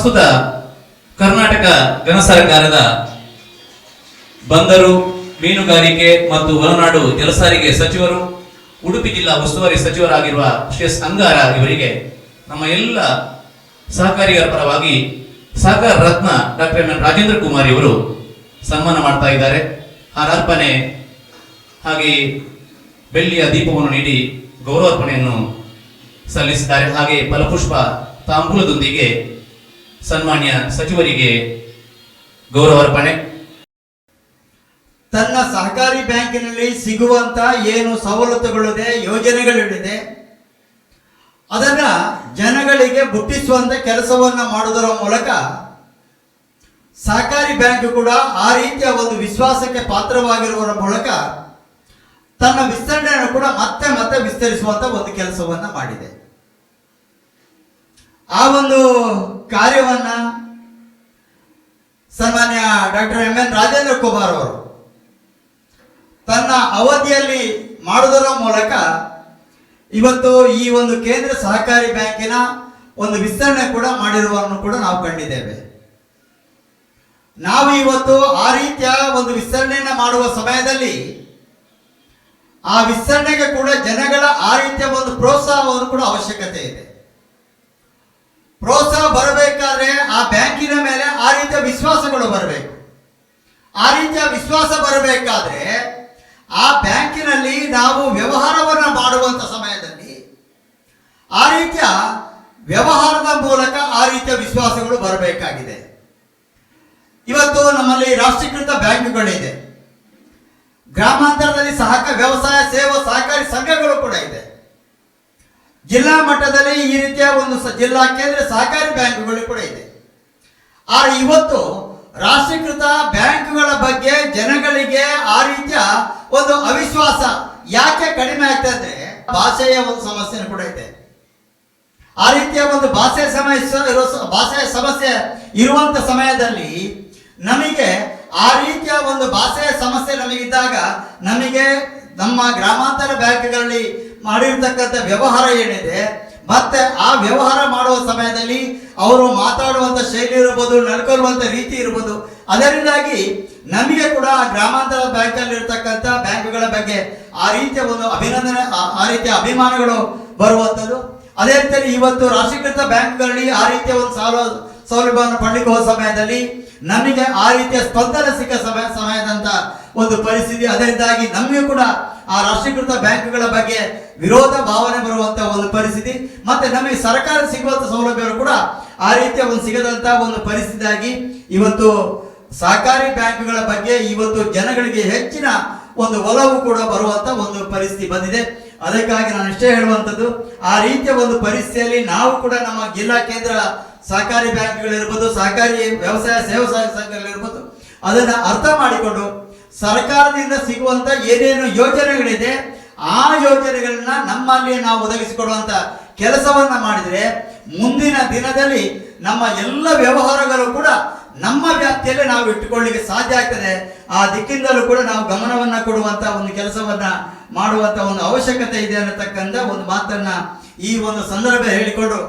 ಪ್ರಸ್ತುತ ಕರ್ನಾಟಕ ಘನ ಸರ್ಕಾರದ ಬಂದರು, ಮೀನುಗಾರಿಕೆ ಮತ್ತು ಒಳನಾಡು ಜಲಸಾರಿಗೆ ಸಚಿವರು, ಉಡುಪಿ ಜಿಲ್ಲಾ ಉಸ್ತುವಾರಿ ಸಚಿವರಾಗಿರುವ ಶ್ರೀ ಎಸ್ ಅಂಗಾರ ಇವರಿಗೆ ನಮ್ಮ ಎಲ್ಲ ಸಹಕಾರಿಗಳ ಪರವಾಗಿ ಸಹಕಾರ ರತ್ನ doctor M N Rajendra Kumar ಇವರು ಸನ್ಮಾನ ಮಾಡ್ತಾ ಇದ್ದಾರೆ. ಹಾರಾರ್ಪಣೆ ಹಾಗೆ ಬೆಳ್ಳಿಯ ದೀಪವನ್ನು ನೀಡಿ ಗೌರವಾರ್ಪಣೆಯನ್ನು ಸಲ್ಲಿಸಿದ್ದಾರೆ. ಹಾಗೆ ಫಲಪುಷ್ಪ ತಾಂಬೂಲದೊಂದಿಗೆ ಸನ್ಮಾನ್ಯ ಸಚಿವರಿಗೆ ಗೌರವಾರ್ಪಣೆ. ತನ್ನ ಸಹಕಾರಿ ಬ್ಯಾಂಕಿನಲ್ಲಿ ಸಿಗುವಂತ ಏನು ಸವಲತ್ತುಗಳಿದೆ, ಯೋಜನೆಗಳಿದೆ, ಅದನ್ನ ಜನಗಳಿಗೆ ಮುಟ್ಟಿಸುವಂತ ಕೆಲಸವನ್ನ ಮಾಡುವುದರ ಮೂಲಕ ಸಹಕಾರಿ ಬ್ಯಾಂಕ್ ಕೂಡ ಆ ರೀತಿಯ ಒಂದು ವಿಶ್ವಾಸಕ್ಕೆ ಪಾತ್ರವಾಗಿರುವುದರ ಮೂಲಕ ತನ್ನ ವಿಸ್ತರಣೆಯನ್ನು ಕೂಡ ಮತ್ತೆ ಮತ್ತೆ ವಿಸ್ತರಿಸುವಂತ ಒಂದು ಕೆಲಸವನ್ನ ಮಾಡಿದೆ. ಆ ಒಂದು ಕಾರ್ಯವನ್ನ ಸನ್ಮಾನ್ಯ doctor M N Rajendra Kumar ಅವರು ತನ್ನ ಅವಧಿಯಲ್ಲಿ ಮಾಡುವುದರ ಮೂಲಕ ಇವತ್ತು ಈ ಒಂದು ಕೇಂದ್ರ ಸಹಕಾರಿ ಬ್ಯಾಂಕಿನ ಒಂದು ವಿಸ್ತರಣೆ ಕೂಡ ಮಾಡಿರುವುದನ್ನು ಕೂಡ ನಾವು ಕಂಡಿದ್ದೇವೆ. ನಾವು ಇವತ್ತು ಆ ರೀತಿಯ ಒಂದು ವಿಸ್ತರಣೆಯನ್ನ ಮಾಡುವ ಸಮಯದಲ್ಲಿ ಆ ವಿಸ್ತರಣೆಗೆ ಕೂಡ ಜನಗಳ ಆ ರೀತಿಯ ಒಂದು ಪ್ರೋತ್ಸಾಹವನ್ನು ಕೂಡ ಅವಶ್ಯಕತೆ ಇದೆ. ಪ್ರೋತ್ಸಾಹ ಬರಬೇಕಾದ್ರೆ ಆ ಬ್ಯಾಂಕಿನ ಮೇಲೆ ಆ ರೀತಿಯ ವಿಶ್ವಾಸಗಳು ಬರಬೇಕು. ಆ ರೀತಿಯ ವಿಶ್ವಾಸ ಬರಬೇಕಾದ್ರೆ ಆ ಬ್ಯಾಂಕಿನಲ್ಲಿ ನಾವು ವ್ಯವಹಾರವನ್ನು ಮಾಡುವಂತ ಸಮಯದಲ್ಲಿ ಆ ರೀತಿಯ ವ್ಯವಹಾರದ ಮೂಲಕ ಆ ರೀತಿಯ ವಿಶ್ವಾಸಗಳು ಬರಬೇಕಾಗಿದೆ. ಇವತ್ತು ನಮ್ಮಲ್ಲಿ ರಾಷ್ಟ್ರೀಕೃತ ಬ್ಯಾಂಕುಗಳಿದೆ, ಗ್ರಾಮಾಂತರದಲ್ಲಿ ವ್ಯವಸಾಯ ಸೇವಾ ಸಹಕಾರಿ ಸಂಘಗಳು ಕೂಡ ಇದೆ, ಜಿಲ್ಲಾ ಮಟ್ಟದಲ್ಲಿ ಈ ರೀತಿಯ ಒಂದು ಜಿಲ್ಲಾ ಕೇಂದ್ರ ಸಹಕಾರಿ ಬ್ಯಾಂಕುಗಳು ಕೂಡ ಇದೆ. ಆದರೆ ಇವತ್ತು ರಾಷ್ಟ್ರೀಕೃತ ಬ್ಯಾಂಕುಗಳ ಬಗ್ಗೆ ಜನಗಳಿಗೆ ಆ ರೀತಿಯ ಒಂದು ಅವಿಶ್ವಾಸ ಯಾಕೆ ಕಡಿಮೆ ಆಗ್ತಾ ಅಂದ್ರೆ ಭಾಷೆಯ ಒಂದು ಸಮಸ್ಯೆ ಕೂಡ ಇದೆ. ಆ ರೀತಿಯ ಒಂದು ಭಾಷೆಯ ಸಮಸ್ಯೆ ಇರುವಂತ ಸಮಯದಲ್ಲಿ ನಮಗೆ ಆ ರೀತಿಯ ಒಂದು ಭಾಷೆಯ ಸಮಸ್ಯೆ ನಮಗಿದ್ದಾಗ ನಮಗೆ ನಮ್ಮ ಗ್ರಾಮಾಂತರ ಬ್ಯಾಂಕ್ಗಳಲ್ಲಿ ಮಾಡಿರ್ತಕ್ಕಂಥ ವ್ಯವಹಾರ ಏನಿದೆ ಮತ್ತೆ ಆ ವ್ಯವಹಾರ ಮಾಡುವ ಸಮಯದಲ್ಲಿ ಅವರು ಮಾತಾಡುವಂತ ಶೈಲಿ ಇರಬಹುದು, ನಡ್ಕೊಳ್ಳುವಂತ ರೀತಿ ಇರಬಹುದು. ಅದರಿಂದಾಗಿ ನಮಗೆ ಕೂಡ ಗ್ರಾಮಾಂತರ ಬ್ಯಾಂಕ್ ಅಲ್ಲಿ ಇರ್ತಕ್ಕಂಥ ಬ್ಯಾಂಕ್ಗಳ ಬಗ್ಗೆ ಆ ರೀತಿಯ ಒಂದು ಅಭಿನಂದನೆ, ಆ ರೀತಿಯ ಅಭಿಮಾನಗಳು ಬರುವಂಥದ್ದು. ಅದೇ ರೀತಿಯಲ್ಲಿ ಇವತ್ತು ರಾಷ್ಟ್ರೀಕೃತ ಬ್ಯಾಂಕ್ಗಳಲ್ಲಿ ಆ ರೀತಿಯ ಒಂದು ಸೌಲಭ್ಯವನ್ನು ಪಡೆಯಲಿಕ್ಕೆ ಹೋದ ಸಮಯದಲ್ಲಿ ನಮಗೆ ಆ ರೀತಿಯ ಸ್ಪಂದನೆ ಸಿಕ್ಕ ಸಮಯದಂತ ಒಂದು ಪರಿಸ್ಥಿತಿ. ಅದರಿಂದಾಗಿ ನಮಗೆ ಕೂಡ ಆ ರಾಷ್ಟ್ರೀಕೃತ ಬ್ಯಾಂಕ್ಗಳ ಬಗ್ಗೆ ವಿರೋಧ ಭಾವನೆ ಬರುವಂತ ಒಂದು ಪರಿಸ್ಥಿತಿ, ಮತ್ತೆ ನಮಗೆ ಸರ್ಕಾರ ಸಿಗುವಂತ ಸೌಲಭ್ಯಗಳು ಕೂಡ ಆ ರೀತಿಯ ಒಂದು ಸಿಗದಂತ ಒಂದು ಪರಿಸ್ಥಿತಿಯಾಗಿ ಇವತ್ತು ಸಹಕಾರಿ ಬ್ಯಾಂಕ್ಗಳ ಬಗ್ಗೆ ಇವತ್ತು ಜನಗಳಿಗೆ ಹೆಚ್ಚಿನ ಒಂದು ಒಲವು ಕೂಡ ಬರುವಂತ ಒಂದು ಪರಿಸ್ಥಿತಿ ಬಂದಿದೆ. ಅದಕ್ಕಾಗಿ ನಾನು ಇಷ್ಟೇ ಹೇಳುವಂಥದ್ದು, ಆ ರೀತಿಯ ಒಂದು ಪರಿಸ್ಥಿತಿಯಲ್ಲಿ ನಾವು ಕೂಡ ನಮ್ಮ ಜಿಲ್ಲಾ ಕೇಂದ್ರ ಸಹಕಾರಿ ಬ್ಯಾಂಕ್ಗಳಿರ್ಬೋದು, ಸಹಕಾರಿ ವ್ಯವಸಾಯ ಸೇವಾ ಸಂಘಗಳಿರ್ಬೋದು, ಅದನ್ನ ಅರ್ಥ ಮಾಡಿಕೊಂಡು ಸರ್ಕಾರದಿಂದ ಸಿಗುವಂತ ಏನೇನು ಯೋಜನೆಗಳಿದೆ ಆ ಯೋಜನೆಗಳನ್ನ ನಮ್ಮಲ್ಲಿ ನಾವು ಒದಗಿಸಿಕೊಡುವಂತ ಕೆಲಸವನ್ನ ಮಾಡಿದ್ರೆ ಮುಂದಿನ ದಿನದಲ್ಲಿ ನಮ್ಮ ಎಲ್ಲ ವ್ಯವಹಾರಗಳು ಕೂಡ ನಮ್ಮ ವ್ಯಾಪ್ತಿಯಲ್ಲಿ ನಾವು ಇಟ್ಟುಕೊಳ್ಳಿಕ್ಕೆ ಸಾಧ್ಯ ಆಗ್ತದೆ. ಆ ದಿಕ್ಕಿಂದಲೂ ಕೂಡ ನಾವು ಗಮನವನ್ನ ಕೊಡುವಂತ ಒಂದು ಕೆಲಸವನ್ನ ಮಾಡುವಂತ ಒಂದು ಅವಶ್ಯಕತೆ ಇದೆ ಅನ್ನತಕ್ಕಂಥ ಒಂದು ಮಾತನ್ನ ಈ ಒಂದು ಸಂದರ್ಭ ಹೇಳಿಕೊಂಡು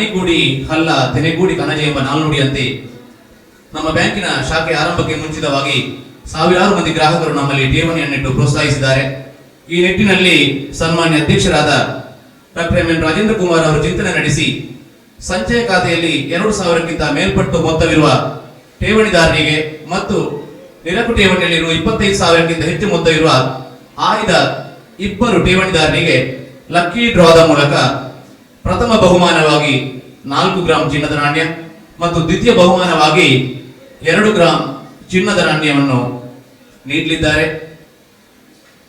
ಆನೆಗೂಡಿ ಹಲ್ಲ ತೆನೆಗೂಡಿ ಕನಜೆ ಎಂಬ ನಾಲ್ನುಡಿಯಂತೆ ನಮ್ಮ ಬ್ಯಾಂಕಿನ ಶಾಖೆ ಆರಂಭಕ್ಕೆ ಮುಂಚಿತವಾಗಿ ಸಾವಿರಾರು ಮಂದಿ ಗ್ರಾಹಕರು ನಮ್ಮಲ್ಲಿ ಠೇವಣಿಯನ್ನಿಟ್ಟು ಪ್ರೋತ್ಸಾಹಿಸಿದ್ದಾರೆ. ಈ ನಿಟ್ಟಿನಲ್ಲಿ ಸನ್ಮಾನ್ಯ ಅಧ್ಯಕ್ಷರಾದ doctor M N Rajendra Kumar ಅವರು ಚಿಂತನೆ ನಡೆಸಿ ಸಂಚಯ ಖಾತೆಯಲ್ಲಿ 2,000ಕ್ಕಿಂತ ಮೇಲ್ಪಟ್ಟು ಮೊತ್ತವಿರುವ ಠೇವಣಿದಾರರಿಗೆ ಮತ್ತು ನಿರಕು ಠೇವಣಿಯಲ್ಲಿರುವ 25,000ಕ್ಕಿಂತ ಹೆಚ್ಚು ಮೊತ್ತವಿರುವ ಆಯ್ದ 2 ಠೇವಣಿದಾರರಿಗೆ ಲಕ್ಕಿ ಡ್ರಾದ ಮೂಲಕ ಪ್ರಥಮ ಬಹುಮಾನವಾಗಿ 4 ಗ್ರಾಂ ಚಿನ್ನದ ನಾಣ್ಯ ಮತ್ತು ದ್ವಿತೀಯ ಬಹುಮಾನವಾಗಿ 2 ಗ್ರಾಂ ಚಿನ್ನದ ನಾಣ್ಯವನ್ನು ನೀಡಲಿದ್ದಾರೆ.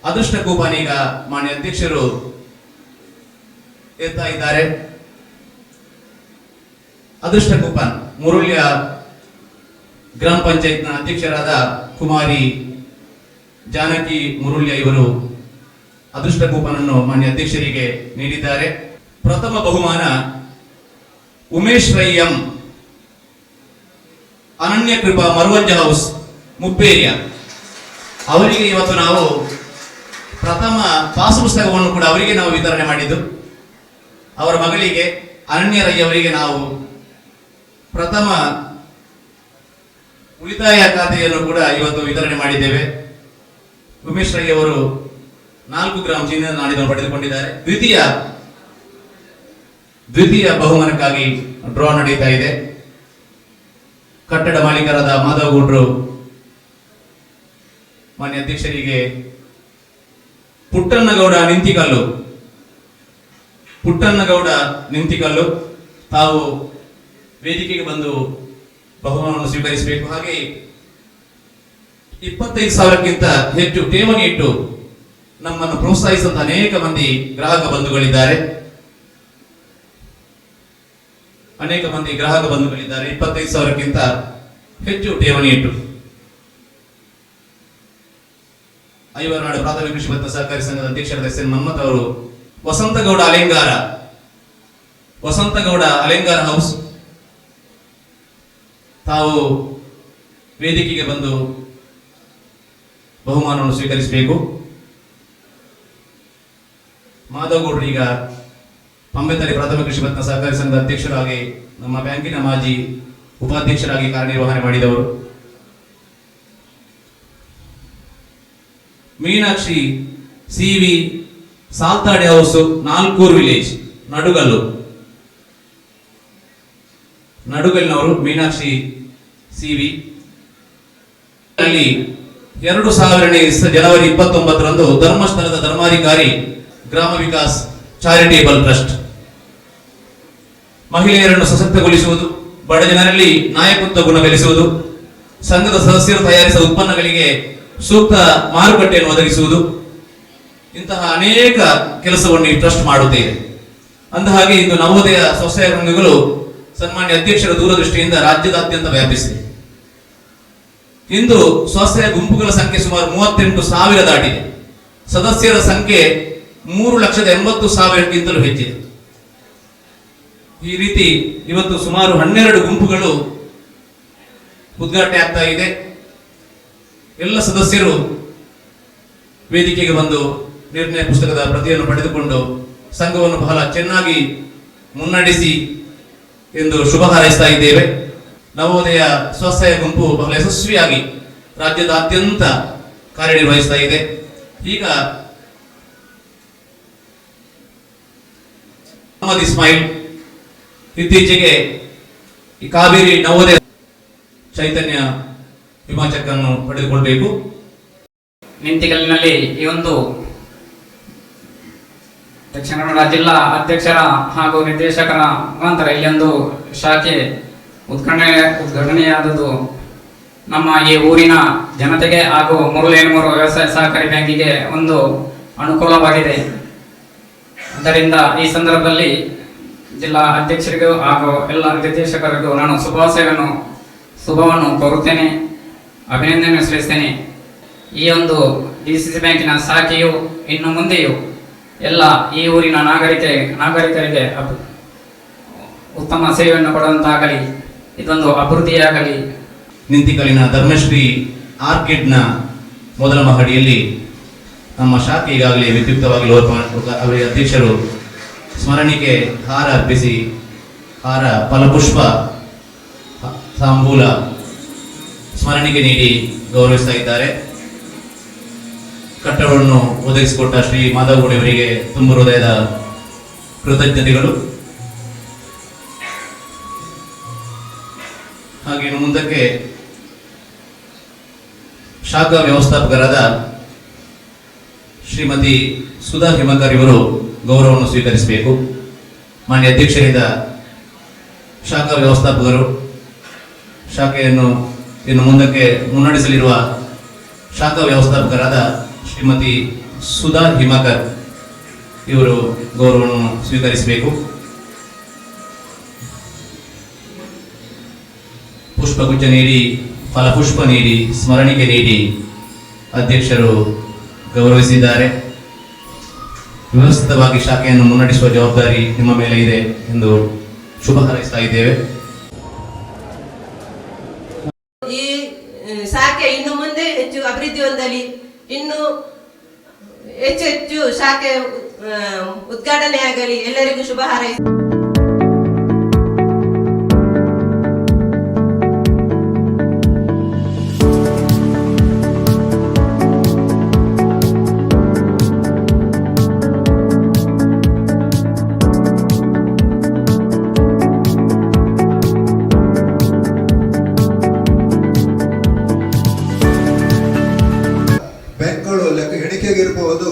ಅದೃಷ್ಟ ಕೂಪನ್ ಈಗ ಮಾನ್ಯ ಅಧ್ಯಕ್ಷರು ಎತ್ತಾ ಇದ್ದಾರೆ. ಅದೃಷ್ಟ ಕೂಪನ್ ಮುರುಳ್ಯ ಗ್ರಾಮ ಪಂಚಾಯತ್ನ ಅಧ್ಯಕ್ಷರಾದ ಕುಮಾರಿ ಜಾನಕಿ ಮುರುಳ್ಯ ಇವರು ಅದೃಷ್ಟ ಕೂಪನ್ ಅನ್ನು ಮಾನ್ಯ ಅಧ್ಯಕ್ಷರಿಗೆ ನೀಡಿದ್ದಾರೆ. ಪ್ರಥಮ ಬಹುಮಾನ ಉಮೇಶ್ ರೈ ಎಂ, ಅನನ್ಯ ಕೃಪಾ ಮರುವಂಜ ಹೌಸ್ ಮುಪ್ಪೇರಿಯ, ಅವರಿಗೆ ಇವತ್ತು ನಾವು ಪ್ರಥಮ ಪಾಸು ಪುಸ್ತಕವನ್ನು ಕೂಡ ಅವರಿಗೆ ನಾವು ವಿತರಣೆ ಮಾಡಿದ್ದು. ಅವರ ಮಗಳಿಗೆ ಅನನ್ಯ ರೈ ಅವರಿಗೆ ನಾವು ಪ್ರಥಮ ಉಳಿತಾಯ ಖಾತೆಯನ್ನು ಕೂಡ ಇವತ್ತು ವಿತರಣೆ ಮಾಡಿದ್ದೇವೆ. ಉಮೇಶ್ ರೈ ಅವರು 4 ಗ್ರಾಂ ಚಿನ್ನದ ನಾಣ್ಯವನ್ನು ಪಡೆದುಕೊಂಡಿದ್ದಾರೆ. ದ್ವಿತೀಯ ಬಹುಮಾನಕ್ಕಾಗಿ ಡ್ರಾ ನಡೀತಾ ಇದೆ. ಕಟ್ಟಡ ಮಾಲೀಕರಾದ ಮಾಧವ್ ಗೌಡ್ರು ಮಾನ್ಯ ಅಧ್ಯಕ್ಷರಿಗೆ ಪುಟ್ಟಣ್ಣಗೌಡ ನಿಂತಿಕಲ್ಲು ತಾವು ವೇದಿಕೆಗೆ ಬಂದು ಬಹುಮಾನವನ್ನು ಸ್ವೀಕರಿಸಬೇಕು. ಹಾಗೆ 25,000ಕ್ಕಿಂತ ಹೆಚ್ಚು ಠೇವಣಿ ಇಟ್ಟು ನಮ್ಮನ್ನು ಪ್ರೋತ್ಸಾಹಿಸಿದಂತ ಅನೇಕ ಮಂದಿ ಗ್ರಾಹಕ ಬಂಧುಗಳಿದ್ದಾರೆ. 25,000ಕ್ಕಿಂತ ಹೆಚ್ಚು ಠೇವಣಿ ಇಟ್ಟು ಐವರ್ನಾಡು ಪ್ರಾಥಮಿಕ ಕೃಷಿ ಭತ್ತ ಸಹಕಾರಿ ಸಂಘದ ಅಧ್ಯಕ್ಷರಾದ ಎಸ್ ಎನ್ ಮನ್ಮತ್ ಅವರು ವಸಂತಗೌಡ ಅಲೆಂಗಾರ ಹೌಸ್ ತಾವು ವೇದಿಕೆಗೆ ಬಂದು ಬಹುಮಾನವನ್ನು ಸ್ವೀಕರಿಸಬೇಕು. ಮಾಧವ್ ಗೌಡ್ರು ಈಗ ಪಂಬೆತರಿ ಪ್ರಾಥಮಿಕ ಕೃಷಿ ಭತ್ತ ಸಹಕಾರಿ ಸಂಘದ ಅಧ್ಯಕ್ಷರಾಗಿ ನಮ್ಮ ಬ್ಯಾಂಕಿನ ಮಾಜಿ ಉಪಾಧ್ಯಕ್ಷರಾಗಿ ಕಾರ್ಯನಿರ್ವಹಣೆ ಮಾಡಿದವರು. Meenakshi CV Saltadi house Nalkur village ನಡುಗಲ್ಲಿನವರು ಮೀನಾಕ್ಷಿ ಸಿವಿ ಅಲ್ಲಿ 2000 ಜನವರಿ 29ರಂದು ಧರ್ಮಸ್ಥಳದ ಧರ್ಮಾಧಿಕಾರಿ ಗ್ರಾಮ ವಿಕಾಸ್ ಚಾರಿಟೇಬಲ್ ಟ್ರಸ್ಟ್ ಮಹಿಳೆಯರನ್ನು ಸಶಕ್ತಗೊಳಿಸುವುದು, ಬಡ ಜನರಲ್ಲಿ ನಾಯಕತ್ವ ಗುಣ ಬೆಳೆಸುವುದು, ಸಂಘದ ಸದಸ್ಯರು ತಯಾರಿಸಿದ ಉತ್ಪನ್ನಗಳಿಗೆ ಸೂಕ್ತ ಮಾರುಕಟ್ಟೆಯನ್ನು ಒದಗಿಸುವುದು, ಇಂತಹ ಅನೇಕ ಕೆಲಸವನ್ನು ಈ ಟ್ರಸ್ಟ್ ಮಾಡುತ್ತಿದೆ. ಅಂದಹಾಗೆ ಇಂದು ನವೋದಯ ಸ್ವಸಹಾಯ ಸಂಘಗಳು ಸನ್ಮಾನ್ಯ ಅಧ್ಯಕ್ಷರ ದೂರದೃಷ್ಟಿಯಿಂದ ರಾಜ್ಯದಾದ್ಯಂತ ವ್ಯಾಪಿಸಿದೆ. ಇಂದು ಸ್ವಸಹಾಯ ಗುಂಪುಗಳ ಸಂಖ್ಯೆ ಸುಮಾರು 38,000 ದಾಟಿದೆ. ಸದಸ್ಯರ ಸಂಖ್ಯೆ 3,80,000ಕ್ಕಿಂತಲೂ ಹೆಚ್ಚಿದೆ. ಈ ರೀತಿ ಇವತ್ತು ಸುಮಾರು 12 ಗುಂಪುಗಳು ಉದ್ಘಾಟನೆ ಆಗ್ತಾ ಇದೆ. ಎಲ್ಲ ಸದಸ್ಯರು ವೇದಿಕೆಗೆ ಬಂದು ನಿರ್ಣಯ ಪುಸ್ತಕದ ಪ್ರತಿಯನ್ನು ಪಡೆದುಕೊಂಡು ಸಂಘವನ್ನು ಬಹಳ ಚೆನ್ನಾಗಿ ಮುನ್ನಡೆಸಿ ಎಂದು ಶುಭ ಹಾರೈಸ್ತಾ ಇದ್ದೇವೆ. ನವೋದಯ ಸ್ವಸಹಾಯ ಗುಂಪು ಬಹಳ ಯಶಸ್ವಿಯಾಗಿ ರಾಜ್ಯದಾದ್ಯಂತ ಕಾರ್ಯನಿರ್ವಹಿಸ್ತಾ ಇದೆ. ಈಗ ಮೊಹಮ್ಮದ್ ಇಸ್ಮಾಯಿಲ್ ಇತ್ತೀಚೆಗೆ ಈ ಕಾವೇರಿ ನವೋದಯ ಚೈತನ್ಯ ವಿಮಾಚಕನ್ನು ಪಡೆದುಕೊಳ್ಬೇಕು. ನಿಂತಿಗಲ್ಲಿನಲ್ಲಿ ಈ ಒಂದು ದಕ್ಷಿಣ ಕನ್ನಡ ಜಿಲ್ಲಾ ಅಧ್ಯಕ್ಷರ ಹಾಗೂ ನಿರ್ದೇಶಕರ ಮುಖಾಂತರ ಇಲ್ಲಿ ಒಂದು ಶಾಖೆ ಉದ್ಘಾಟನೆಯಾದದ್ದು ನಮ್ಮ ಈ ಊರಿನ ಜನತೆಗೆ ಹಾಗೂ ಮುರುಳೇನೂರು ವ್ಯವಸಾಯ ಸಹಕಾರಿ ಬ್ಯಾಂಕಿಗೆ ಒಂದು ಅನುಕೂಲವಾಗಿದೆ. ಆದ್ದರಿಂದ ಈ ಸಂದರ್ಭದಲ್ಲಿ ಜಿಲ್ಲಾ ಅಧ್ಯಕ್ಷರಿಗೂ ಹಾಗೂ ಎಲ್ಲ ನಿರ್ದೇಶಕರಿಗೂ ನಾನು ಶುಭವನ್ನು ಕೋರುತ್ತೇನೆ, ಅಭಿನಂದನೆ ಸಲ್ಲಿಸ್ತೇನೆ. ಈ ಒಂದು DCC ಬ್ಯಾಂಕಿನ ಶಾಖೆಯು ಇನ್ನು ಮುಂದೆಯೂ ಎಲ್ಲ ಈ ಊರಿನ ನಾಗರಿಕರಿಗೆ ಉತ್ತಮ ಸೇವೆಯನ್ನು ಕೊಡುವಂತಾಗಲಿ, ಇದೊಂದು ಅಭಿವೃದ್ಧಿಯಾಗಲಿ. ನಿಂತಿಕಲ್ಲಿನ ಧರ್ಮಶ್ರೀ ಆರ್ಕಿಡ್ನ ಮೊದಲ ಮಹಡಿಯಲ್ಲಿ ನಮ್ಮ ಶಾಖೆ ಈಗಾಗಲೇ ವಿದ್ಯುಕ್ತವಾಗಿ ಅವರ ಅಧ್ಯಕ್ಷರು ಸ್ಮರಣಿಕೆ ಹಾರ ಅರ್ಪಿಸಿ ಹಾರ ಫಲಪುಷ್ಪ ತಾಂಬೂಲ ಸ್ಮರಣಿಕೆ ನೀಡಿ ಗೌರವಿಸ್ತಾ ಇದ್ದಾರೆ. ಕಟ್ಟಡವನ್ನು ಒದಗಿಸಿಕೊಟ್ಟ ಶ್ರೀ ಮಾಧವಗೌಡ ಅವರಿಗೆ ತುಂಬ ಹೃದಯದ ಕೃತಜ್ಞತೆಗಳು. ಹಾಗೆ ಇನ್ನು ಮುಂದಕ್ಕೆ ಶಾಖಾ ವ್ಯವಸ್ಥಾಪಕರಾದ ಶ್ರೀಮತಿ ಸುಧಾ ಹಿಮಕರ್ ಇವರು ಗೌರವವನ್ನು ಸ್ವೀಕರಿಸಬೇಕು. ಮಾನ್ಯ ಅಧ್ಯಕ್ಷರಿಂದ ಶಾಖಾ ವ್ಯವಸ್ಥಾಪಕರು ಶಾಖೆಯನ್ನು ಇನ್ನು ಮುಂದಕ್ಕೆ ಮುನ್ನಡೆಸಲಿರುವ ಶಾಖಾ ವ್ಯವಸ್ಥಾಪಕರಾದ ಶ್ರೀಮತಿ ಸುಧಾ ಹಿಮಕರ್ ಇವರು ಗೌರವವನ್ನು ಸ್ವೀಕರಿಸಬೇಕು. ಪುಷ್ಪಗುಚ್ಛ ನೀಡಿ ಫಲಪುಷ್ಪ ನೀಡಿ ಸ್ಮರಣಿಕೆ ನೀಡಿ ಅಧ್ಯಕ್ಷರು ಗೌರವಿಸಿದ್ದಾರೆ. ವ್ಯವಸ್ಥಿತವಾಗಿ ಶಾಖೆಯನ್ನು ಮುನ್ನಡೆಸುವ ಜವಾಬ್ದಾರಿ ನಿಮ್ಮ ಮೇಲೆ ಇದೆ ಎಂದು ಶುಭ ಹಾರೈಸ್ತಾ ಇದ್ದೇವೆ. ಈ ಶಾಖೆ ಇನ್ನು ಮುಂದೆ ಹೆಚ್ಚು ಅಭಿವೃದ್ಧಿ ಹೊಂದಲಿ, ಇನ್ನು ಹೆಚ್ಚು ಹೆಚ್ಚು ಶಾಖೆ ಉದ್ಘಾಟನೆ ಆಗಲಿ. ಎಲ್ಲರಿಗೂ ಶುಭ ಹಾರೈಸಿ. ಬ್ಯಾಂಕ್ಗಳು ಎಣಿಕೆಗಿರಬಹುದು,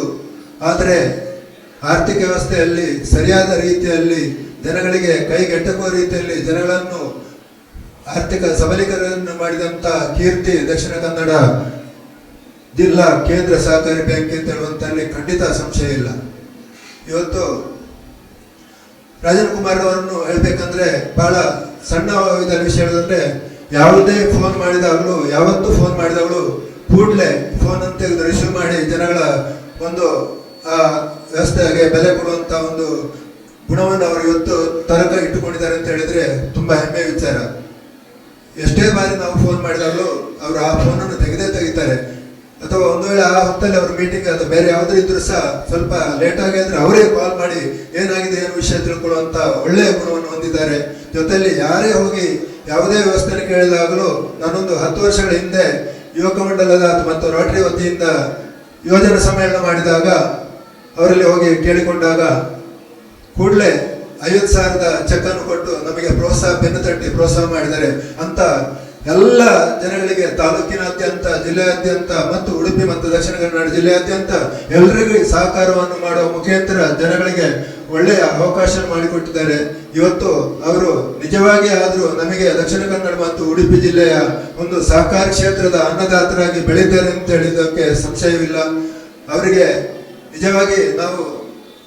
ಆದರೆ ಆರ್ಥಿಕ ವ್ಯವಸ್ಥೆಯಲ್ಲಿ ಸರಿಯಾದ ರೀತಿಯಲ್ಲಿ ಜನಗಳಿಗೆ ಕೈಗೆಟಕುವ ರೀತಿಯಲ್ಲಿ ಜನಗಳನ್ನು ಆರ್ಥಿಕ ಸಬಲೀಕರಣ ಮಾಡಿದಂಥ ಕೀರ್ತಿ ದಕ್ಷಿಣ ಕನ್ನಡ ಜಿಲ್ಲಾ ಕೇಂದ್ರ ಸಹಕಾರಿ ಬ್ಯಾಂಕ್ ಅಂತ ಹೇಳುವಂತಲ್ಲಿ ಖಂಡಿತ ಸಂಶಯ ಇಲ್ಲ. ಇವತ್ತು ರಾಜನ್ ಕುಮಾರ್ ಅವರನ್ನು ಹೇಳ್ಬೇಕಂದ್ರೆ ಬಹಳ ಸಣ್ಣ ವಿಷಯ ಹೇಳಿದ್ರೆ, ಯಾವುದೇ ಫೋನ್ ಮಾಡಿದಾಗಲೂ ಯಾವತ್ತೂ ಫೋನ್ ಮಾಡಿದಾಗಲೂ ಕೂಡಲೇ ಫೋನ್ ಅಂತ ತೆಗೆದು ರಿಸೀವ್ ಮಾಡಿ ಜನಗಳ ಒಂದು ವ್ಯವಸ್ಥೆಗೆ ಬೆಲೆ ಕೊಡುವಂತ ಒಂದು ಗುಣವನ್ನು ಅವರು ಇವತ್ತು ತರಕ ಇಟ್ಟುಕೊಂಡಿದ್ದಾರೆ ಅಂತ ಹೇಳಿದ್ರೆ ತುಂಬಾ ಹೆಮ್ಮೆ ವಿಚಾರ. ಎಷ್ಟೇ ಬಾರಿ ನಾವು ಫೋನ್ ಮಾಡಿದಾಗಲೂ ಅವರು ಆ ಫೋನನ್ನು ತೆಗಿತಾರೆ, ಅಥವಾ ಒಂದು ವೇಳೆ ಆ ಹೊತ್ತಲ್ಲಿ ಅವ್ರ ಮೀಟಿಂಗ್ ಅಥವಾ ಬೇರೆ ಯಾವುದೇ ಇದ್ರೂ ಸಹ ಸ್ವಲ್ಪ ಲೇಟ್ ಆಗಿ ಅಂದ್ರೆ ಅವರೇ ಕಾಲ್ ಮಾಡಿ ಏನಾಗಿದೆ ಏನು ವಿಷಯ ತಿಳ್ಕೊಳ್ಳುವಂತ ಒಳ್ಳೆಯ ಗುಣವನ್ನು ಹೊಂದಿದ್ದಾರೆ. ಜೊತೆಯಲ್ಲಿ ಯಾರೇ ಹೋಗಿ ಯಾವುದೇ ವ್ಯವಸ್ಥೆಯನ್ನು ಕೇಳಿದಾಗಲೂ ನಾನೊಂದು 10 ವರ್ಷಗಳ ಹಿಂದೆ ಯುವಕ ಮಂಡಲದ ಮತ್ತು ರೋಟರಿ ವತಿಯಿಂದ ಯೋಜನಾ ಸಮ್ಮೇಳನ ಮಾಡಿದಾಗ ಅವರಲ್ಲಿ ಹೋಗಿ ಕೇಳಿಕೊಂಡಾಗ ಕೂಡಲೇ 50,000 ಚೆಕ್ ಅನ್ನು ಕೊಟ್ಟು ನಮಗೆ ಬೆನ್ನು ತಟ್ಟಿ ಪ್ರೋತ್ಸಾಹ ಮಾಡಿದ್ದಾರೆ ಅಂತ ಎಲ್ಲ ಜನಗಳಿಗೆ ತಾಲೂಕಿನಾದ್ಯಂತ ಜಿಲ್ಲೆಯಾದ್ಯಂತ ಮತ್ತು ಉಡುಪಿ ಮತ್ತು ದಕ್ಷಿಣ ಕನ್ನಡ ಜಿಲ್ಲೆಯಾದ್ಯಂತ ಎಲ್ಲರಿಗೂ ಸಹಕಾರವನ್ನು ಮಾಡುವ ಮುಖಾಂತರ ಜನಗಳಿಗೆ ಒಳ್ಳೆಯ ಅವಕಾಶ ಮಾಡಿಕೊಟ್ಟಿದ್ದಾರೆ. ಇವತ್ತು ಅವರು ನಿಜವಾಗಿ ಆದರೂ ನಮಗೆ ದಕ್ಷಿಣ ಕನ್ನಡ ಮತ್ತು ಉಡುಪಿ ಜಿಲ್ಲೆಯ ಒಂದು ಸಹಕಾರ ಕ್ಷೇತ್ರದ ಅನ್ನದಾತರಾಗಿ ಬೆಳೀತಾರೆ ಅಂತ ಹೇಳಿದ್ದಕ್ಕೆ ಸಂಶಯವಿಲ್ಲ. ಅವರಿಗೆ ನಿಜವಾಗಿ ನಾವು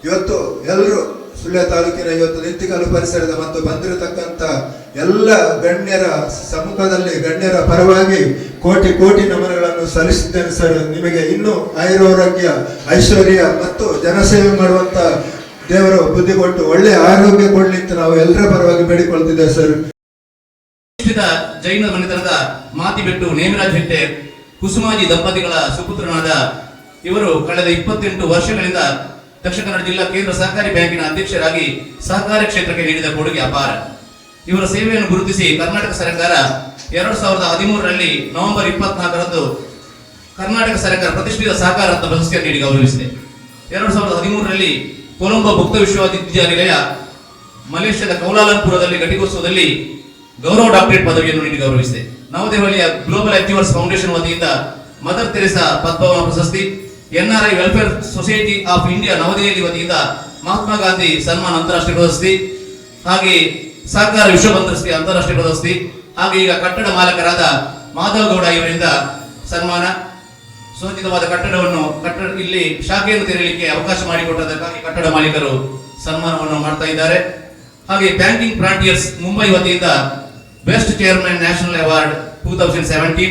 ಇವತ್ತು ಎಲ್ಲರೂ ಸುಳ್ಯ ತಾಲೂಕಿನ ಇವತ್ತು ನಿಂತಿಕಲ್ಲು ಪರಿಸರದ ಮತ್ತು ಬಂದಿರತಕ್ಕಂಥ ಎಲ್ಲ ಗಣ್ಯರ ಸಮ್ಮುಖದಲ್ಲಿ ಗಣ್ಯರ ಪರವಾಗಿ ಕೋಟಿ ಕೋಟಿ ನಮನಗಳನ್ನು ಸಲ್ಲಿಸಿದ್ದೇನೆ ಸರ್. ನಿಮಗೆ ಇನ್ನೂ ಆಯುರಾರೋಗ್ಯ ಐಶ್ವರ್ಯ ಮತ್ತು ಜನಸೇವೆ ಮಾಡುವಂತ ದೇವರು ಬುದ್ಧಿ ಕೊಟ್ಟು ಒಳ್ಳೆಯ ಆರೋಗ್ಯ ಕೊಡ್ಲಿ ಅಂತ ನಾವು ಎಲ್ಲರ ಪರವಾಗಿ ಬೇಡಿಕೊಳ್ತಿದ್ದೇವೆ ಸರ್. ಜೈನ ಮನೆತನದ ಮಾತಿಬೆಟ್ಟು ನೇಮಿರಾಜ್ ಹೆಟ್ಟೆ ಕುಸುಮಾಜಿ ದಂಪತಿಗಳ ಸುಪುತ್ರನಾದ ಇವರು ಕಳೆದ 28 ವರ್ಷಗಳಿಂದ ದಕ್ಷಿಣ ಕನ್ನಡ ಜಿಲ್ಲಾ ಕೇಂದ್ರ ಸಹಕಾರಿ ಬ್ಯಾಂಕಿನ ಅಧ್ಯಕ್ಷರಾಗಿ ಸಹಕಾರ ಕ್ಷೇತ್ರಕ್ಕೆ ನೀಡಿದ ಕೊಡುಗೆ ಅಪಾರ. ಇವರ ಸೇವೆಯನ್ನು ಗುರುತಿಸಿ ಕರ್ನಾಟಕ ಸರ್ಕಾರ 2013ರಲ್ಲಿ ನವೆಂಬರ್ 24ರಂದು ಕರ್ನಾಟಕ ಸರ್ಕಾರ ಪ್ರತಿಷ್ಠಿತ ಸಹಕಾರ ರತ್ನ ಪ್ರಶಸ್ತಿಯನ್ನು ನೀಡಿ ಗೌರವಿಸಿದೆ. 2013ರಲ್ಲಿ ಕೊಲಂಬೋ ಮುಕ್ತ ವಿಶ್ವವಿದ್ಯಾನಿಲಯ ಮಲೇಷ್ಯಾದ ಕೌಲಾಲಂಪುರದಲ್ಲಿ ಘಟಿಕೋತ್ಸವದಲ್ಲಿ ಗೌರವ ಡಾಕ್ಟರೇಟ್ ಪದವಿಯನ್ನು ನೀಡಿ ಗೌರವಿಸಿದೆ. ನವದೆಹಲಿಯ ಗ್ಲೋಬಲ್ ಅಚೀವರ್ಸ್ ಫೌಂಡೇಶನ್ ವತಿಯಿಂದ ಮದರ್ ತೆರೆಸಾ ಪದ್ಮಭೂಷಣ ಪ್ರಶಸ್ತಿ, NRI welfare society of India New Delhi ವತಿಯಿಂದ ಮಹಾತ್ಮ ಗಾಂಧಿ ಸನ್ಮಾನ್ ಅಂತಾರಾಷ್ಟ್ರೀಯ ಪ್ರಶಸ್ತಿ, ಹಾಗೆ ಸಹಕಾರ ವಿಶ್ವ ಪ್ರಶಸ್ತಿ ಅಂತಾರಾಷ್ಟ್ರೀಯ ಪ್ರಶಸ್ತಿ, ಹಾಗೆ ಈಗ ಕಟ್ಟಡ ಮಾಲಕರಾದ ಮಾಧವಗೌಡ ಇವರಿಂದ ಸನ್ಮಾನ. ಸುಸಜ್ಜಿತವಾದ ಕಟ್ಟಡವನ್ನು ಇಲ್ಲಿ ಶಾಖೆಯನ್ನು ತೆರೆಯಲಿಕ್ಕೆ ಅವಕಾಶ ಮಾಡಿಕೊಟ್ಟದಕ್ಕಾಗಿ ಕಟ್ಟಡ ಮಾಲೀಕರು ಸನ್ಮಾನವನ್ನು ಮಾಡ್ತಾ ಇದ್ದಾರೆ. ಹಾಗೆ ಬ್ಯಾಂಕಿಂಗ್ ಫ್ರಾಂಟಿಯರ್ಸ್ ಮುಂಬೈ ವತಿಯಿಂದ ಬೆಸ್ಟ್ ಚೇರ್ಮನ್ ನ್ಯಾಷನಲ್ ಅವಾರ್ಡ್ 2017,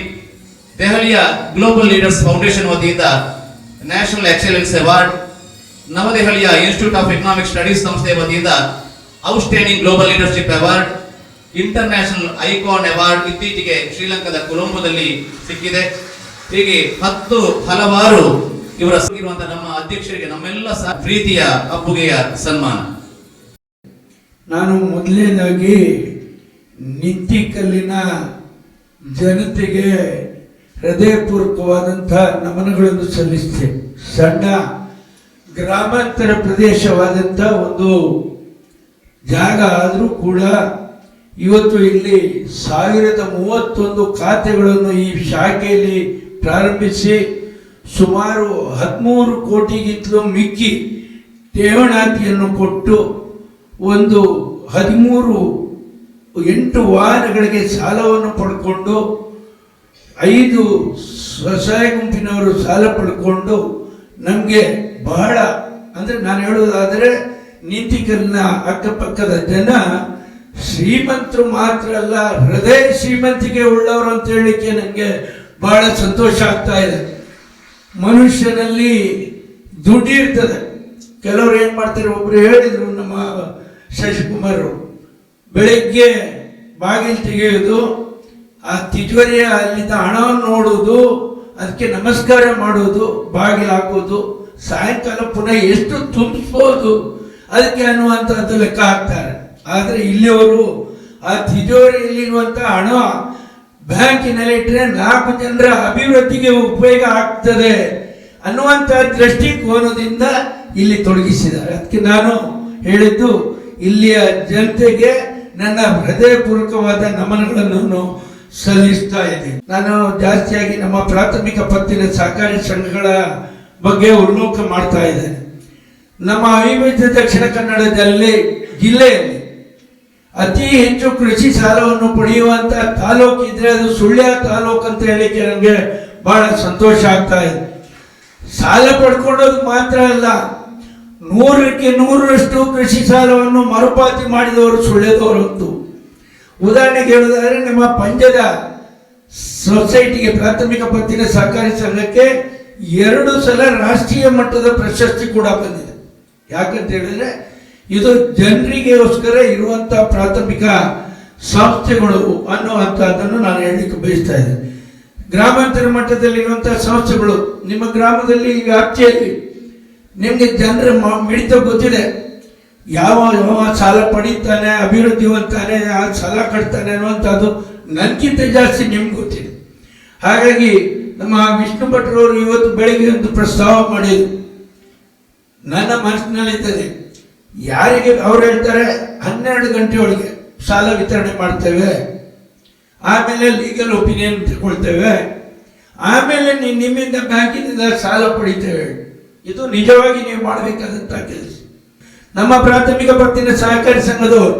ದೆಹಲಿಯ ಗ್ಲೋಬಲ್ ಲೀಡರ್ಸ್ ಫೌಂಡೇಶನ್ ವತಿಯಿಂದ ನ್ಯಾಷನಲ್ ಎಕ್ಸಲೆನ್ಸ್ ಅವಾರ್ಡ್, ನವದೆಹಲಿಯ ಇನ್ಸ್ಟಿಟ್ಯೂಟ್ ಆಫ್ ಎಕನಾಮಿಕ್ ಸ್ಟಡೀಸ್ ಸಂಸ್ಥೆ ವತಿಯಿಂದ outstanding global leadership award, international icon award ಇತ್ತೀಚೆಗೆ ಶ್ರೀಲಂಕಾದ ಕೊಲಂಬೋದಲ್ಲಿ ಸಿಕ್ಕಿದೆ. ಹೀಗೆ ಹಲವಾರು ಇವರ ನಮ್ಮ ಅಧ್ಯಕ್ಷರಿಗೆ ನಮ್ಮೆಲ್ಲ ಪ್ರೀತಿಯ ಅಪ್ಪುಗೆಯ ಸನ್ಮಾನ. ನಾನು ಮೊದಲನೇದಾಗಿ ನಿಂತಿಕಲ್ಲಿನ ಜನತೆಗೆ ಹೃದಯಪೂರ್ವಕವಾದಂಥ ನಮನಗಳನ್ನು ಸಲ್ಲಿಸ್ತೇನೆ. ಸಣ್ಣ ಗ್ರಾಮಾಂತರ ಪ್ರದೇಶವಾದಂಥ ಒಂದು ಜಾಗ ಆದರೂ ಕೂಡ ಇವತ್ತು ಇಲ್ಲಿ 1031 ಖಾತೆಗಳನ್ನು ಈ ಶಾಖೆಯಲ್ಲಿ ಪ್ರಾರಂಭಿಸಿ ಸುಮಾರು 13 ಕೋಟಿಗಿಂತಲೂ ಮಿಕ್ಕಿ ಠೇವಣಾತಿಯನ್ನು ಕೊಟ್ಟು ಒಂದು 8 ವಾಹನಗಳಿಗೆ ಸಾಲವನ್ನು ಪಡ್ಕೊಂಡು 5 ಸ್ವಸಹಾಯ ಗುಂಪಿನವರು ಸಾಲ ಪಡ್ಕೊಂಡು ನಮಗೆ ಬಹಳ ಅಂದರೆ ನಾನು ಹೇಳೋದಾದರೆ ನಿಂತಿಕಲ್ನ ಅಕ್ಕಪಕ್ಕದ ಜನ ಶ್ರೀಮಂತರು ಮಾತ್ರ ಅಲ್ಲ, ಹೃದಯ ಶ್ರೀಮಂತಿಕೆ ಉಳ್ಳವರು ಅಂತ ಹೇಳಲಿಕ್ಕೆ ನನಗೆ ಬಹಳ ಸಂತೋಷ ಆಗ್ತಾ ಇದೆ. ಮನುಷ್ಯನಲ್ಲಿ ದುಡ್ಡು ಇರ್ತದೆ. ಕೆಲವರು ಏನು ಮಾಡ್ತಾರೆ, ಒಬ್ರು ಹೇಳಿದರು ನಮ್ಮ ಶಶಿಕುಮಾರ್, ಬೆಳಗ್ಗೆ ಬಾಗಿಲು ತೆಗೆಯೋದು, ಆ ತಿಜೋರಿಯ ಅಲ್ಲಿದ್ದ ಹಣವನ್ನು ನೋಡುವುದು, ಅದಕ್ಕೆ ನಮಸ್ಕಾರ ಮಾಡೋದು, ಬಾಗಿಲು ಹಾಕೋದು, ಸಾಯಂಕಾಲ ಪುನಃ ಎಷ್ಟು ತುಂಬಿಸ್ಬೋದು ಅದಕ್ಕೆ ಅನ್ನುವಂಥದ್ದು ಲೆಕ್ಕ ಹಾಕ್ತಾರೆ. ಆದರೆ ಇಲ್ಲಿಯವರು ಆ ತಿಜೋರಿಯಲ್ಲಿರುವಂಥ ಹಣ ಬ್ಯಾಂಕಿನಲ್ಲಿ ಇಟ್ಟರೆ 4 ಜನರ ಅಭಿವೃದ್ಧಿಗೆ ಉಪಯೋಗ ಆಗ್ತದೆ ಅನ್ನುವಂಥ ದೃಷ್ಟಿಕೋನದಿಂದ ಇಲ್ಲಿ ತೊಡಗಿಸಿದ್ದಾರೆ. ಅದಕ್ಕೆ ನಾನು ಹೇಳಿದ್ದು ಇಲ್ಲಿಯ ಜನತೆಗೆ ನನ್ನ ಹೃದಯಪೂರ್ವಕವಾದ ನಮನಗಳನ್ನು ಸಲ್ಲಿಸ್ತಾ ಇದ್ದೀನಿ. ನಾನು ಜಾಸ್ತಿಯಾಗಿ ನಮ್ಮ ಪ್ರಾಥಮಿಕ ಪತ್ತಿನ ಸಹಕಾರಿ ಸಂಘಗಳ ಬಗ್ಗೆ ಉಲ್ಲೇಖ ಮಾಡ್ತಾ ಇದ್ದೇನೆ. ನಮ್ಮ ಅವಿಭಜಿತ ದಕ್ಷಿಣ ಕನ್ನಡ ಜಿಲ್ಲೆಯಲ್ಲಿ ಅತಿ ಹೆಚ್ಚು ಕೃಷಿ ಸಾಲವನ್ನು ಪಡೆಯುವಂತ ತಾಲೂಕು ಇದ್ರೆ ಅದು ಸುಳ್ಯ ತಾಲೂಕು ಅಂತ ಹೇಳಿಕ್ಕೆ ನನಗೆ ಬಹಳ ಸಂತೋಷ ಆಗ್ತಾ ಇದೆ. ಸಾಲ ಪಡ್ಕೊಳ್ಳೋದು ಮಾತ್ರ ಅಲ್ಲ, 100ಕ್ಕೆ 100ರಷ್ಟು ಕೃಷಿ ಸಾಲವನ್ನು ಮರುಪಾವತಿ ಮಾಡಿದವರು ಸುಳ್ಯದವರಂತೂ. ಉದಾಹರಣೆಗೆ ಹೇಳೋದಾದ್ರೆ ನಮ್ಮ ಪಂಜದ ಸೊಸೈಟಿಗೆ ಪ್ರಾಥಮಿಕ ಪತ್ತಿನ ಸಹಕಾರಿ ಸಂಘಕ್ಕೆ 2 ಸಲ ರಾಷ್ಟ್ರೀಯ ಮಟ್ಟದ ಪ್ರಶಸ್ತಿ ಕೂಡ ಬಂದಿದೆ. ಯಾಕಂತ ಹೇಳಿದ್ರೆ ಇದು ಜನರಿಗೋಸ್ಕರ ಇರುವಂತ ಪ್ರಾಥಮಿಕ ಸಂಸ್ಥೆಗಳು ಅನ್ನುವಂಥದ್ದನ್ನು ನಾನು ಹೇಳಲಿಕ್ಕೆ ಬಯಸ್ತಾ ಇದ್ದೇನೆ. ಗ್ರಾಮಾಂತರ ಮಟ್ಟದಲ್ಲಿರುವಂತಹ ಸಂಸ್ಥೆಗಳು ನಿಮ್ಮ ಗ್ರಾಮದಲ್ಲಿ ವ್ಯಾಪ್ತಿಯಲ್ಲಿ ನಿಮಗೆ ಜನರ ಮಿಡಿತ ಗೊತ್ತಿದೆ. ಯಾವ ಸಾಲ ಪಡೀತಾನೆ, ಅಭಿವೃದ್ಧಿವಂತಾನೆ, ಆ ಸಾಲ ಕಟ್ತಾನೆ ಅನ್ನುವಂಥದ್ದು ನನಗಿಂತ ಜಾಸ್ತಿ ನಿಮ್ಗೆ ಗೊತ್ತಿದೆ. ಹಾಗಾಗಿ ನಮ್ಮ ವಿಷ್ಣು ಭಟ್ರವರು ಇವತ್ತು ಬೆಳಿಗ್ಗೆ ಒಂದು ಪ್ರಸ್ತಾವ ಮಾಡಿದ್ರು, ನನ್ನ ಮನಸ್ಸಿನಲ್ಲಿದ್ದಾರೆ. ಯಾರಿಗೆ ಅವ್ರು ಹೇಳ್ತಾರೆ 12 ಗಂಟೆ ಒಳಗೆ ಸಾಲ ವಿತರಣೆ ಮಾಡ್ತೇವೆ, ಆಮೇಲೆ ಲೀಗಲ್ ಒಪಿನಿಯನ್ ತಗೊಳ್ತೇವೆ, ಆಮೇಲೆ ನಿಮ್ಮಿಂದ ಬ್ಯಾಂಕಿನಿಂದ ಸಾಲ ಪಡಿತೇವೆ. ಇದು ನಿಜವಾಗಿ ನೀವು ಮಾಡಬೇಕಾದಂಥ ಕೆಲಸ. ನಮ್ಮ ಪ್ರಾಥಮಿಕ ಪತ್ತಿನ ಸಹಕಾರಿ ಸಂಘದವರು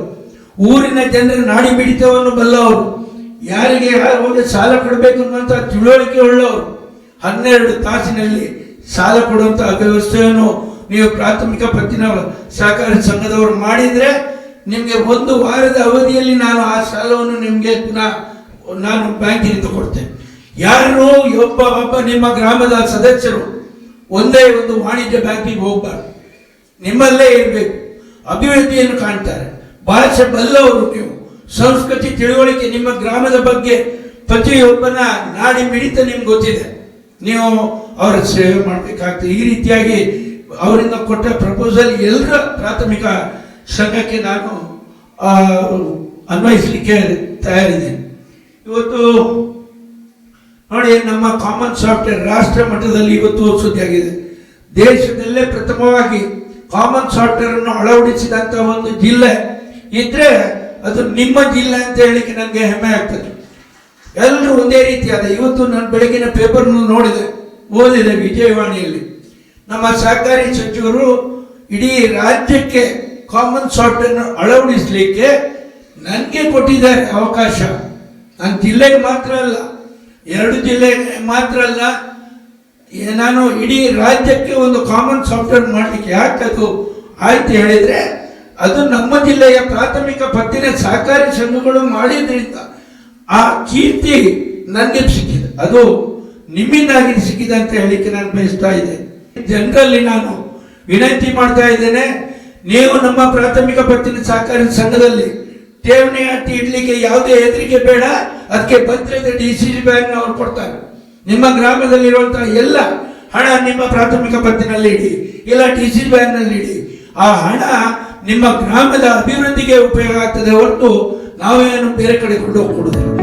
ಊರಿನ ಜನರ ನಾಡಿ ಮಿಡಿತವನ್ನು ಬಲ್ಲವರು, ಯಾರಿಗೆ ಯಾರು ಸಾಲ ಕೊಡಬೇಕು ಅನ್ನುವಂಥ ತಿಳುವಳಿಕೆ ಉಳ್ಳವರು 12 ತಾಸಿನಲ್ಲಿ ಸಾಲ ಕೊಡುವಂಥ ವ್ಯವಸ್ಥೆಯನ್ನು ನೀವು ಪ್ರಾಥಮಿಕ ಪತ್ತಿನ ಸಹಕಾರಿ ಸಂಘದವರು ಮಾಡಿದರೆ ನಿಮಗೆ 1 ವಾರದ ಅವಧಿಯಲ್ಲಿ ನಾನು ಆ ಸಾಲವನ್ನು ನಿಮಗೆ ಪುನಃ ನಾನು ಬ್ಯಾಂಕಿನಿಂದ ಕೊಡ್ತೇನೆ. ಯಾರು ಒಬ್ಬ ನಿಮ್ಮ ಗ್ರಾಮದ ಸದಸ್ಯರು ಒಂದೇ ಒಂದು ವಾಣಿಜ್ಯ ಬ್ಯಾಂಕಿಗೆ ಹೋಗಬಾರ್ದು, ನಿಮ್ಮಲ್ಲೇ ಇರಬೇಕು. ಅಭಿವೃದ್ಧಿಯನ್ನು ಕಾಣ್ತಾರೆ, ಭಾಷೆ ಬಲ್ಲವರು ನೀವು, ಸಂಸ್ಕೃತಿ ತಿಳುವಳಿಕೆ ನಿಮ್ಮ ಗ್ರಾಮದ ಬಗ್ಗೆ ಪ್ರತಿಯೊಬ್ಬನ ನಾಡಿ ಮಿಡಿತ ನಿಮ್ಗೆ ಗೊತ್ತಿದೆ. ನೀವು ಅವರ ಸೇವೆ ಮಾಡಬೇಕಾಗ್ತದೆ. ಈ ರೀತಿಯಾಗಿ ಅವರಿಂದ ಕೊಟ್ಟ ಪ್ರಪೋಸಲ್ ಎಲ್ಲರ ಪ್ರಾಥಮಿಕ ಸಂಘಕ್ಕೆ ನಾನು ಅನ್ವಯಿಸಲಿಕ್ಕೆ ತಯಾರಿದ್ದೇನೆ. ಇವತ್ತು ನೋಡಿ, ನಮ್ಮ ಕಾಮನ್ ಸಾಫ್ಟ್ವೇರ್ ರಾಷ್ಟ್ರ ಮಟ್ಟದಲ್ಲಿ ಇವತ್ತು ಸುದ್ದಿಯಾಗಿದೆ. ದೇಶದಲ್ಲೇ ಪ್ರಥಮವಾಗಿ ಕಾಮನ್ ಸಾಫ್ಟ್ವೇರ್ ಅನ್ನು ಅಳವಡಿಸಿದಂಥ ಒಂದು ಜಿಲ್ಲೆ ಇದ್ರೆ ಅದು ನಿಮ್ಮ ಜಿಲ್ಲೆ ಅಂತ ಹೇಳಿಕ್ಕೆ ನನಗೆ ಹೆಮ್ಮೆ ಆಗ್ತದೆ. ಎಲ್ಲರೂ ಒಂದೇ ರೀತಿಯಾದ. ಇವತ್ತು ನಾನು ಬೆಳಗಿನ ಪೇಪರ್ನ ನೋಡಿದೆ, ಓದಿದೆ, ವಿಜಯವಾಣಿಯಲ್ಲಿ ನಮ್ಮ ಸಹಕಾರಿ ಸಚಿವರು ಇಡೀ ರಾಜ್ಯಕ್ಕೆ ಕಾಮನ್ ಸಾಫ್ಟ್ವೇರ್ನ ಅಳವಡಿಸಲಿಕ್ಕೆ ನನಗೆ ಕೊಟ್ಟಿದ್ದಾರೆ ಅವಕಾಶ. ನನ್ನ ಜಿಲ್ಲೆಗೆ ಮಾತ್ರ ಅಲ್ಲ, 2 ಜಿಲ್ಲೆಗೆ ಮಾತ್ರ ಅಲ್ಲ, ನಾನು ಇಡೀ ರಾಜ್ಯಕ್ಕೆ ಒಂದು ಕಾಮನ್ ಸಾಫ್ಟ್ವೇರ್ ಮಾಡಲಿಕ್ಕೆ. ಯಾಕೆ ಅದು ಆಯ್ತು ಹೇಳಿದರೆ, ಅದು ನಮ್ಮ ಜಿಲ್ಲೆಯ ಪ್ರಾಥಮಿಕ ಪತ್ತಿನ ಸಹಕಾರಿ ಸಂಘಗಳು ಮಾಡಿದ್ರಿಂದ ಆ ಕೀರ್ತಿ ನನಗೆ ಸಿಕ್ಕಿದೆ. ಅದು ನಿಮ್ಮಿಂದಾಗಿ ಸಿಕ್ಕಿದೆ ಅಂತ ಹೇಳಿಕ್ಕೆ ನಾನು ಬಯಸ್ತಾ ಇದ್ದೇನೆ. ಜನರಲ್ಲಿ ನಾನು ವಿನಂತಿ ಮಾಡ್ತಾ ಇದ್ದೇನೆ, ನೀವು ನಮ್ಮ ಪ್ರಾಥಮಿಕ ಪತ್ತಿನ ಸಹಕಾರಿ ಸಂಘದಲ್ಲಿ ಠೇವಣಿ ಹಟ್ಟಿ ಇಡ್ಲಿಕ್ಕೆ ಯಾವುದೇ ಹೆದರಿಕೆ ಬೇಡ. ಅದಕ್ಕೆ ಭದ್ರತೆ DCC ಬ್ಯಾಂಕ್ನವರು ಕೊಡ್ತಾರೆ. ನಿಮ್ಮ ಗ್ರಾಮದಲ್ಲಿರುವಂತಹ ಎಲ್ಲ ಹಣ ನಿಮ್ಮ ಪ್ರಾಥಮಿಕ ಪತ್ತಿನಲ್ಲಿ ಇಡಿ, ಇಲ್ಲ DCC ಬ್ಯಾಂಕ್ನಲ್ಲಿ ಇಡಿ. ಆ ಹಣ ನಿಮ್ಮ ಗ್ರಾಮದ ಅಭಿವೃದ್ಧಿಗೆ ಉಪಯೋಗ ಆಗ್ತದೆ ಹೊರತು ನಾವೇನು ಬೇರೆ ಕಡೆ ಕೊಡೋದಿಲ್ಲ.